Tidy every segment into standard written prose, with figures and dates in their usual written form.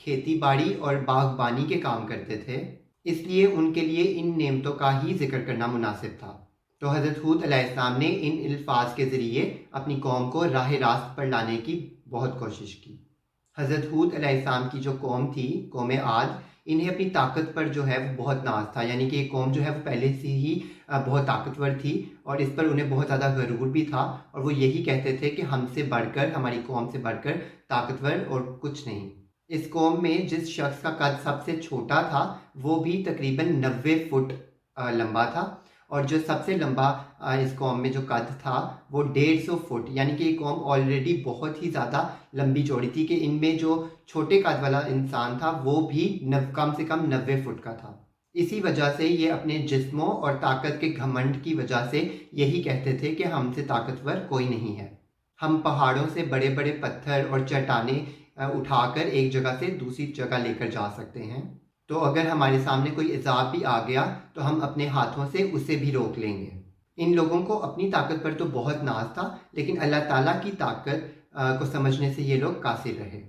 کھیتی باڑی اور باغبانی کے کام کرتے تھے، اس لیے ان کے لیے ان نعمتوں کا ہی ذکر کرنا مناسب تھا۔ تو حضرت ہود علیہ السلام نے ان الفاظ کے ذریعے اپنی قوم کو راہ راست پر لانے کی بہت کوشش کی۔ حضرت ہود علیہ السلام کی جو قوم تھی، قوم عاد، انہیں اپنی طاقت پر جو ہے وہ بہت ناز تھا، یعنی کہ یہ قوم جو ہے وہ پہلے سے ہی بہت طاقتور تھی اور اس پر انہیں بہت زیادہ غرور بھی تھا، اور وہ یہی کہتے تھے کہ ہم سے بڑھ کر، ہماری قوم سے بڑھ کر طاقتور اور کچھ نہیں۔ اس قوم میں جس شخص کا قد سب سے چھوٹا تھا وہ بھی تقریباً 90 فٹ لمبا تھا، اور جو سب سے لمبا اس قوم میں جو قد تھا وہ 150 فٹ، یعنی کہ یہ قوم آلریڈی بہت ہی زیادہ لمبی چوڑی تھی کہ ان میں جو چھوٹے قد والا انسان تھا وہ بھی کم سے کم 90 فٹ کا تھا۔ اسی وجہ سے یہ اپنے جسموں اور طاقت کے گھمنڈ کی وجہ سے یہی کہتے تھے کہ ہم سے طاقتور کوئی نہیں ہے، ہم پہاڑوں سے بڑے بڑے پتھر اور چٹانیں اٹھا کر ایک جگہ سے دوسری جگہ لے کر جا سکتے ہیں، تو اگر ہمارے سامنے کوئی عذاب بھی آ گیا تو ہم اپنے ہاتھوں سے اسے بھی روک لیں گے۔ ان لوگوں کو اپنی طاقت پر تو بہت ناز تھا، لیکن اللہ تعالیٰ کی طاقت کو سمجھنے سے یہ لوگ قاصر رہے۔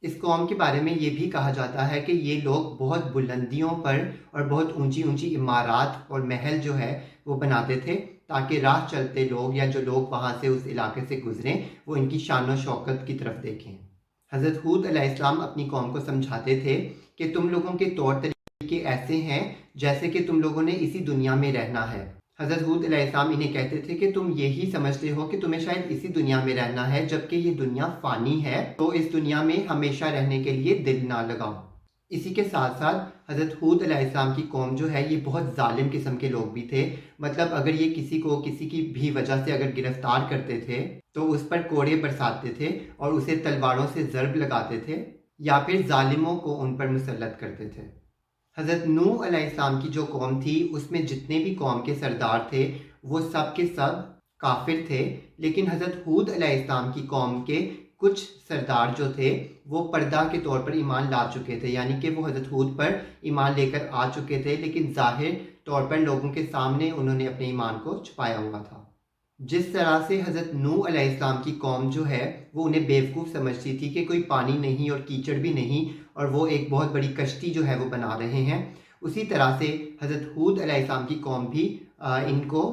اس قوم کے بارے میں یہ بھی کہا جاتا ہے کہ یہ لوگ بہت بلندیوں پر اور بہت اونچی اونچی عمارات اور محل جو ہے وہ بناتے تھے، تاکہ راہ چلتے لوگ یا جو لوگ وہاں سے اس علاقے سے گزریں وہ ان کی شان و شوکت کی طرف دیکھیں۔ حضرت ہود علیہ السلام اپنی قوم کو سمجھاتے تھے کہ تم لوگوں کے طور طریقے ایسے ہیں جیسے کہ تم لوگوں نے اسی دنیا میں رہنا ہے۔ حضرت ہود علیہ السلام انہیں کہتے تھے کہ تم یہی سمجھتے ہو کہ تمہیں شاید اسی دنیا میں رہنا ہے، جبکہ یہ دنیا فانی ہے، تو اس دنیا میں ہمیشہ رہنے کے لیے دل نہ لگاؤ۔ اسی کے ساتھ ساتھ حضرت ہود علیہ السلام کی قوم جو ہے یہ بہت ظالم قسم کے لوگ بھی تھے، مطلب اگر یہ کسی کو کسی کی بھی وجہ سے اگر گرفتار کرتے تھے تو اس پر کوڑے برساتے تھے اور اسے تلواروں سے ضرب لگاتے تھے، یا پھر ظالموں کو ان پر مسلط کرتے تھے۔ حضرت نوح علیہ السلام کی جو قوم تھی اس میں جتنے بھی قوم کے سردار تھے وہ سب کے سب کافر تھے، لیکن حضرت ہود علیہ السلام کی قوم کے کچھ سردار جو تھے وہ پردہ کے طور پر ایمان لا چکے تھے، یعنی کہ وہ حضرت ہود پر ایمان لے کر آ چکے تھے، لیکن ظاہر طور پر لوگوں کے سامنے انہوں نے اپنے ایمان کو چھپایا ہوا تھا۔ جس طرح سے حضرت نوح علیہ السلام کی قوم جو ہے وہ انہیں بیوقوف سمجھتی تھی کہ کوئی پانی نہیں اور کیچڑ بھی نہیں اور وہ ایک بہت بڑی کشتی جو ہے وہ بنا رہے ہیں، اسی طرح سے حضرت ہود علیہ السلام کی قوم بھی ان کو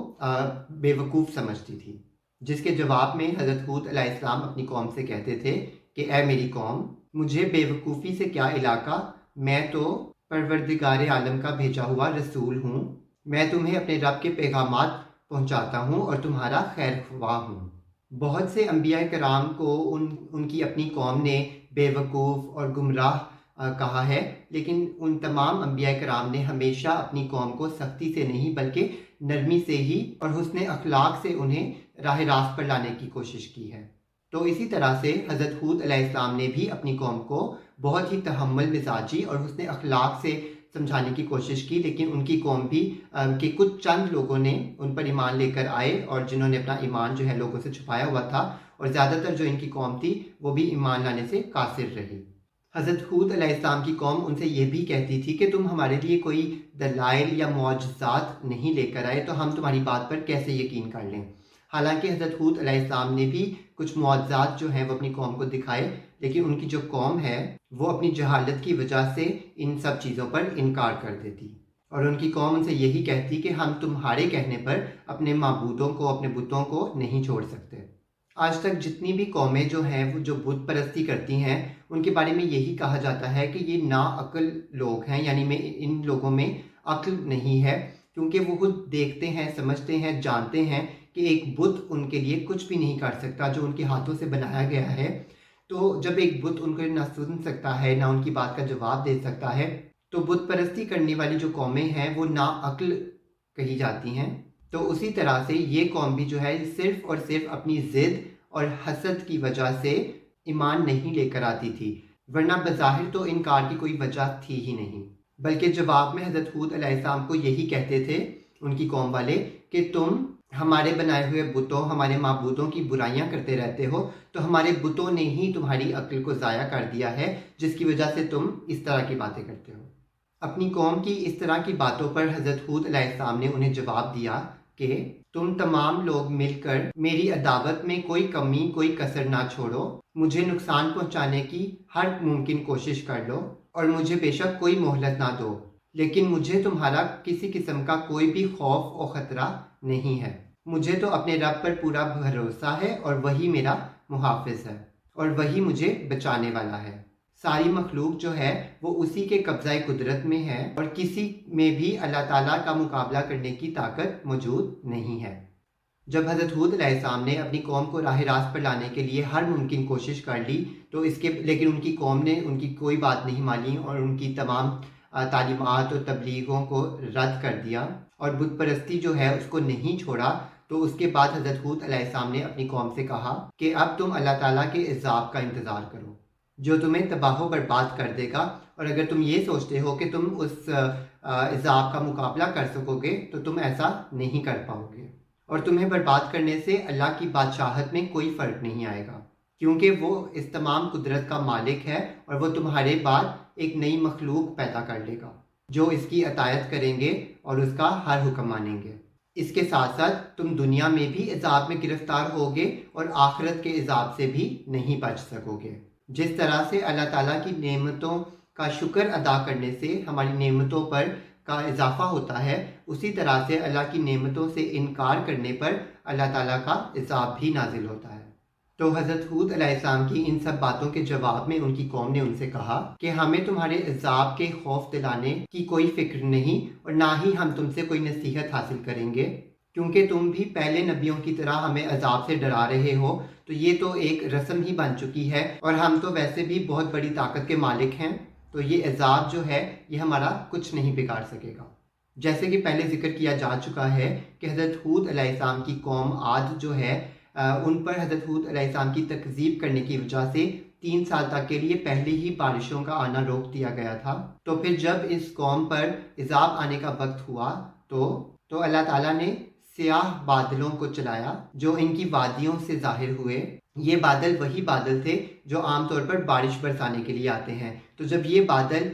بیوقوف سمجھتی تھی، جس کے جواب میں حضرت ہود علیہ السلام اپنی قوم سے کہتے تھے کہ اے میری قوم، مجھے بیوقوفی سے کیا علاقہ، میں تو پروردگار عالم کا بھیجا ہوا رسول ہوں، میں تمہیں اپنے رب کے پیغامات پہنچاتا ہوں اور تمہارا خیر خواہ ہوں۔ بہت سے انبیاء کرام کو ان کی اپنی قوم نے بیوقوف اور گمراہ کہا ہے، لیکن ان تمام انبیاء کرام نے ہمیشہ اپنی قوم کو سختی سے نہیں بلکہ نرمی سے ہی اور حسن اخلاق سے انہیں راہ راست پر لانے کی کوشش کی ہے۔ تو اسی طرح سے حضرت ہود علیہ السلام نے بھی اپنی قوم کو بہت ہی تحمل مزاجی اور حسن اخلاق سے سمجھانے کی کوشش کی، لیکن ان کی قوم بھی کہ کچھ چند لوگوں نے ان پر ایمان لے کر آئے اور جنہوں نے اپنا ایمان جو ہے لوگوں سے چھپایا ہوا تھا، اور زیادہ تر جو ان کی قوم تھی وہ بھی ایمان لانے سے قاصر رہی۔ حضرت ہود علیہ السلام کی قوم ان سے یہ بھی کہتی تھی کہ تم ہمارے لیے کوئی دلائل یا معجزات نہیں لے کر آئے تو ہم تمہاری بات پر کیسے یقین کر لیں۔ حالانکہ حضرت ہود علیہ السلام نے بھی کچھ معجزات جو ہیں وہ اپنی قوم کو دکھائے، لیکن ان کی جو قوم ہے وہ اپنی جہالت کی وجہ سے ان سب چیزوں پر انکار کر دیتی، اور ان کی قوم ان سے یہی کہتی کہ ہم تمہارے کہنے پر اپنے معبودوں کو، اپنے بتوں کو نہیں چھوڑ سکتے۔ آج تک جتنی بھی قومیں جو ہیں وہ جو بت پرستی کرتی ہیں ان کے بارے میں یہی کہا جاتا ہے کہ یہ ناعقل لوگ ہیں، یعنی میں ان لوگوں میں عقل نہیں ہے، کیونکہ وہ خود دیکھتے ہیں، سمجھتے ہیں، جانتے ہیں کہ ایک بت ان کے لیے کچھ بھی نہیں کر سکتا جو ان کے ہاتھوں سے بنایا گیا ہے۔ تو جب ایک بت ان کو نہ سن سکتا ہے، نہ ان کی بات کا جواب دے سکتا ہے، تو بت پرستی کرنے والی جو قومیں ہیں وہ ناعقل کہی جاتی ہیں۔ تو اسی طرح سے یہ قوم بھی جو ہے صرف اور صرف اپنی ضد اور حسد کی وجہ سے ایمان نہیں لے کر آتی تھی، ورنہ بظاہر تو انکار کی کوئی وجہ تھی ہی نہیں، بلکہ جواب میں حضرت ہود علیہ السلام کو یہی کہتے تھے ان کی قوم والے کہ تم ہمارے بنائے ہوئے بتوں، ہمارے معبودوں کی برائیاں کرتے رہتے ہو، تو ہمارے بتوں نے ہی تمہاری عقل کو ضائع کر دیا ہے، جس کی وجہ سے تم اس طرح کی باتیں کرتے ہو۔ اپنی قوم کی اس طرح کی باتوں پر حضرت ہود علیہ السلام نے انہیں جواب دیا کہ تم تمام لوگ مل کر میری عداوت میں کوئی کمی کوئی کسر نہ چھوڑو، مجھے نقصان پہنچانے کی ہر ممکن کوشش کر لو اور مجھے بے شک کوئی مہلت نہ دو، لیکن مجھے تمہارا کسی قسم کا کوئی بھی خوف اور خطرہ نہیں ہے۔ مجھے تو اپنے رب پر پورا بھروسہ ہے اور وہی میرا محافظ ہے اور وہی مجھے بچانے والا ہے۔ ساری مخلوق جو ہے وہ اسی کے قبضہ قدرت میں ہے اور کسی میں بھی اللہ تعالیٰ کا مقابلہ کرنے کی طاقت موجود نہیں ہے۔ جب حضرت ہود علیہ السلام نے اپنی قوم کو راہ راست پر لانے کے لیے ہر ممکن کوشش کر لی تو لیکن ان کی قوم نے ان کی کوئی بات نہیں مانی اور ان کی تمام تعلیمات اور تبلیغوں کو رد کر دیا اور بت پرستی جو ہے اس کو نہیں چھوڑا، تو اس کے بعد حضرت ہود علیہ السلام نے اپنی قوم سے کہا کہ اب تم اللہ تعالیٰ کے عذاب کا انتظار کرو جو تمہیں تباہ و برباد کر دے گا، اور اگر تم یہ سوچتے ہو کہ تم اس عذاب کا مقابلہ کر سکو گے تو تم ایسا نہیں کر پاؤ گے، اور تمہیں برباد کرنے سے اللہ کی بادشاہت میں کوئی فرق نہیں آئے گا، کیونکہ وہ اس تمام قدرت کا مالک ہے اور وہ تمہارے بعد ایک نئی مخلوق پیدا کر لے گا جو اس کی اطاعت کریں گے اور اس کا ہر حکم مانیں گے۔ اس کے ساتھ ساتھ تم دنیا میں بھی عذاب میں گرفتار ہوگے اور آخرت کے عذاب سے بھی نہیں بچ سکو گے۔ جس طرح سے اللہ تعالیٰ کی نعمتوں کا شکر ادا کرنے سے ہماری نعمتوں پر کا اضافہ ہوتا ہے، اسی طرح سے اللہ کی نعمتوں سے انکار کرنے پر اللہ تعالیٰ کا عذاب بھی نازل ہوتا ہے۔ تو حضرت ہود علیہ السلام کی ان سب باتوں کے جواب میں ان کی قوم نے ان سے کہا کہ ہمیں تمہارے عذاب کے خوف دلانے کی کوئی فکر نہیں اور نہ ہی ہم تم سے کوئی نصیحت حاصل کریں گے، کیونکہ تم بھی پہلے نبیوں کی طرح ہمیں عذاب سے ڈرا رہے ہو، تو یہ تو ایک رسم ہی بن چکی ہے اور ہم تو ویسے بھی بہت بڑی طاقت کے مالک ہیں، تو یہ عذاب جو ہے یہ ہمارا کچھ نہیں بگاڑ سکے گا۔ جیسے کہ پہلے ذکر کیا جا چکا ہے کہ حضرت ہود علیہ السلام کی قوم عاد جو ہے ان پر حضرت ہود علیہ السلام کی تکذیب کرنے کی وجہ سے 3 سال تک کے لیے پہلے ہی بارشوں کا آنا روک دیا گیا تھا۔ تو پھر جب اس قوم پر عذاب آنے کا وقت ہوا تو اللہ تعالیٰ نے سیاہ بادلوں کو چلایا جو ان کی وادیوں سے ظاہر ہوئے۔ یہ بادل وہی بادل تھے جو عام طور پر بارش برسانے کے لیے آتے ہیں، تو جب یہ بادل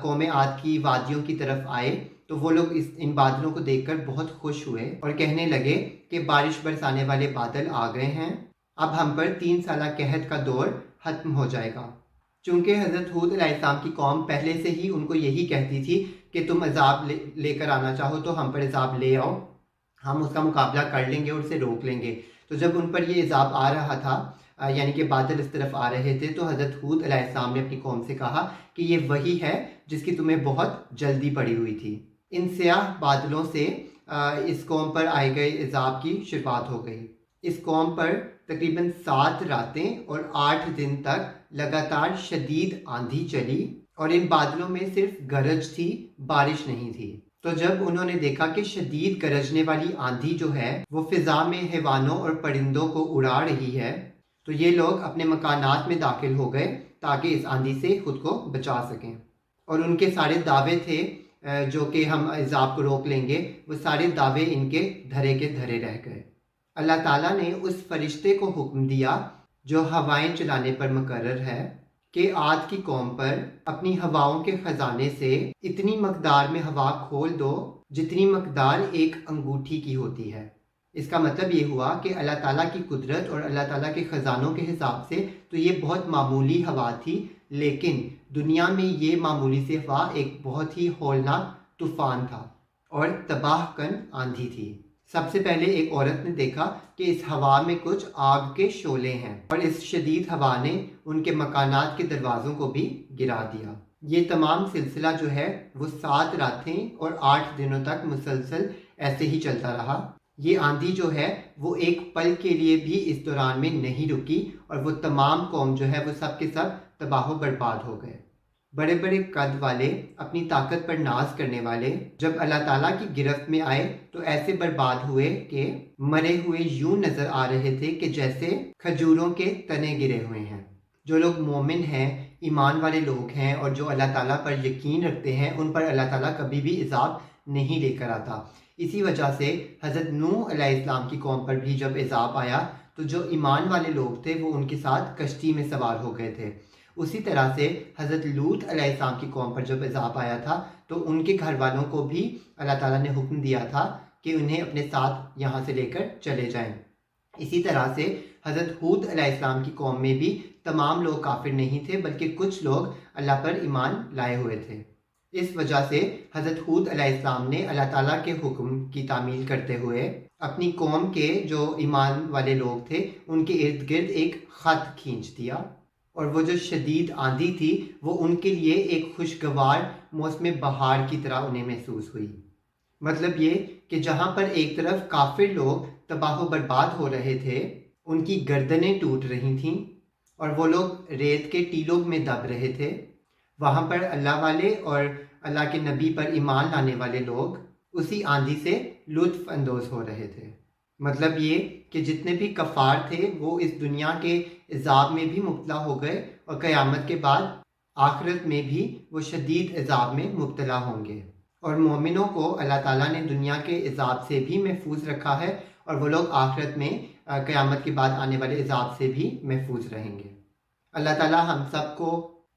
قوم عاد کی وادیوں کی طرف آئے تو وہ لوگ ان بادلوں کو دیکھ کر بہت خوش ہوئے اور کہنے لگے کہ بارش برسانے والے بادل آ گئے ہیں، اب ہم پر 3 سالہ قحط کا دور ختم ہو جائے گا۔ چونکہ حضرت ہود علیہ السلام کی قوم پہلے سے ہی ان کو یہی کہتی تھی کہ تم عذاب لے کر آنا چاہو تو ہم پر عذاب لے آؤ، ہم اس کا مقابلہ کر لیں گے اور اسے روک لیں گے۔ تو جب ان پر یہ عذاب آ رہا تھا یعنی کہ بادل اس طرف آ رہے تھے، تو حضرت ہود علیہ السلام نے اپنی قوم سے کہا کہ یہ وہی ہے جس کی تمہیں بہت جلدی پڑی ہوئی تھی۔ ان سیاہ بادلوں سے اس قوم پر آئے گئے عذاب کی شروعات ہو گئی۔ اس قوم پر تقریباً 7 راتیں اور 8 دن تک لگاتار شدید آندھی چلی اور ان بادلوں میں صرف گرج تھی، بارش نہیں تھی۔ تو جب انہوں نے دیکھا کہ شدید گرجنے والی آندھی جو ہے وہ فضا میں حیوانوں اور پرندوں کو اڑا رہی ہے، تو یہ لوگ اپنے مکانات میں داخل ہو گئے تاکہ اس آندھی سے خود کو بچا سکیں، اور ان کے سارے دعوے تھے جو کہ ہم عذاب کو روک لیں گے، وہ سارے دعوے ان کے دھرے کے دھرے رہ گئے۔ اللہ تعالیٰ نے اس فرشتے کو حکم دیا جو ہوائیں چلانے پر مقرر ہے کہ عاد کی قوم پر اپنی ہواؤں کے خزانے سے اتنی مقدار میں ہوا کھول دو جتنی مقدار ایک انگوٹھی کی ہوتی ہے۔ اس کا مطلب یہ ہوا کہ اللہ تعالیٰ کی قدرت اور اللہ تعالیٰ کے خزانوں کے حساب سے تو یہ بہت معمولی ہوا تھی، لیکن دنیا میں یہ معمولی سی ہوا ایک بہت ہی ہولناک طوفان تھا اور تباہ کن آندھی تھی۔ سب سے پہلے ایک عورت نے دیکھا کہ اس ہوا میں کچھ آگ کے شعلے ہیں، اور اس شدید ہوا نے ان کے مکانات کے دروازوں کو بھی گرا دیا۔ یہ تمام سلسلہ جو ہے وہ 7 راتیں اور 8 دنوں تک مسلسل ایسے ہی چلتا رہا۔ یہ آندھی جو ہے وہ ایک پل کے لیے بھی اس دوران میں نہیں رکی اور وہ تمام قوم جو ہے وہ سب کے سب تباہ و برباد ہو گئے۔ بڑے بڑے قد والے، اپنی طاقت پر ناز کرنے والے جب اللہ تعالیٰ کی گرفت میں آئے تو ایسے برباد ہوئے کہ مرے ہوئے یوں نظر آ رہے تھے کہ جیسے کھجوروں کے تنے گرے ہوئے ہیں۔ جو لوگ مومن ہیں، ایمان والے لوگ ہیں اور جو اللہ تعالیٰ پر یقین رکھتے ہیں، ان پر اللہ تعالیٰ کبھی بھی عذاب نہیں لے کر آتا۔ اسی وجہ سے حضرت نوح علیہ السلام کی قوم پر بھی جب عذاب آیا تو جو ایمان والے لوگ تھے وہ ان کے ساتھ کشتی میں سوار ہو گئے تھے۔ اسی طرح سے حضرت لوط علیہ السلام کی قوم پر جب عذاب آیا تھا تو ان کے گھر والوں کو بھی اللہ تعالیٰ نے حکم دیا تھا کہ انہیں اپنے ساتھ یہاں سے لے کر چلے جائیں۔ اسی طرح سے حضرت ہود علیہ السلام کی قوم میں بھی تمام لوگ کافر نہیں تھے، بلکہ کچھ لوگ اللہ پر ایمان لائے ہوئے تھے۔ اس وجہ سے حضرت ہود علیہ السلام نے اللہ تعالیٰ کے حکم کی تعمیل کرتے ہوئے اپنی قوم کے جو ایمان والے لوگ تھے ان کے ارد گرد ایک خط کھینچ دیا، اور وہ جو شدید آندھی تھی وہ ان کے لیے ایک خوشگوار موسم بہار کی طرح انہیں محسوس ہوئی۔ مطلب یہ کہ جہاں پر ایک طرف کافر لوگ تباہ و برباد ہو رہے تھے، ان کی گردنیں ٹوٹ رہی تھیں اور وہ لوگ ریت کے ٹیلوں میں دب رہے تھے، وہاں پر اللہ والے اور اللہ کے نبی پر ایمان لانے والے لوگ اسی آندھی سے لطف اندوز ہو رہے تھے۔ مطلب یہ کہ جتنے بھی کفار تھے وہ اس دنیا کے عذاب میں بھی مبتلا ہو گئے، اور قیامت کے بعد آخرت میں بھی وہ شدید عذاب میں مبتلا ہوں گے، اور مومنوں کو اللہ تعالیٰ نے دنیا کے عذاب سے بھی محفوظ رکھا ہے، اور وہ لوگ آخرت میں قیامت کے بعد آنے والے عذاب سے بھی محفوظ رہیں گے۔ اللہ تعالیٰ ہم سب کو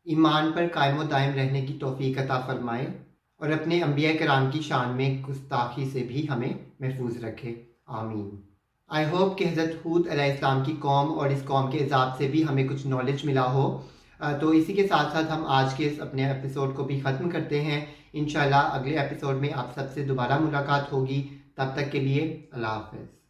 ایمان پر قائم و دائم رہنے کی توفیق عطا فرمائے، اور اپنے انبیاء کرام کی شان میں گستاخی سے بھی ہمیں محفوظ رکھے، آمین۔ آئی ہوپ کہ حضرت ہود علیہ السلام کی قوم اور اس قوم کے عذاب سے بھی ہمیں کچھ نالج ملا ہو۔ تو اسی کے ساتھ ساتھ ہم آج کے اس اپنے ایپیسوڈ کو بھی ختم کرتے ہیں۔ انشاءاللہ اگلے ایپیسوڈ میں آپ سب سے دوبارہ ملاقات ہوگی، تب تک کے لیے اللہ حافظ۔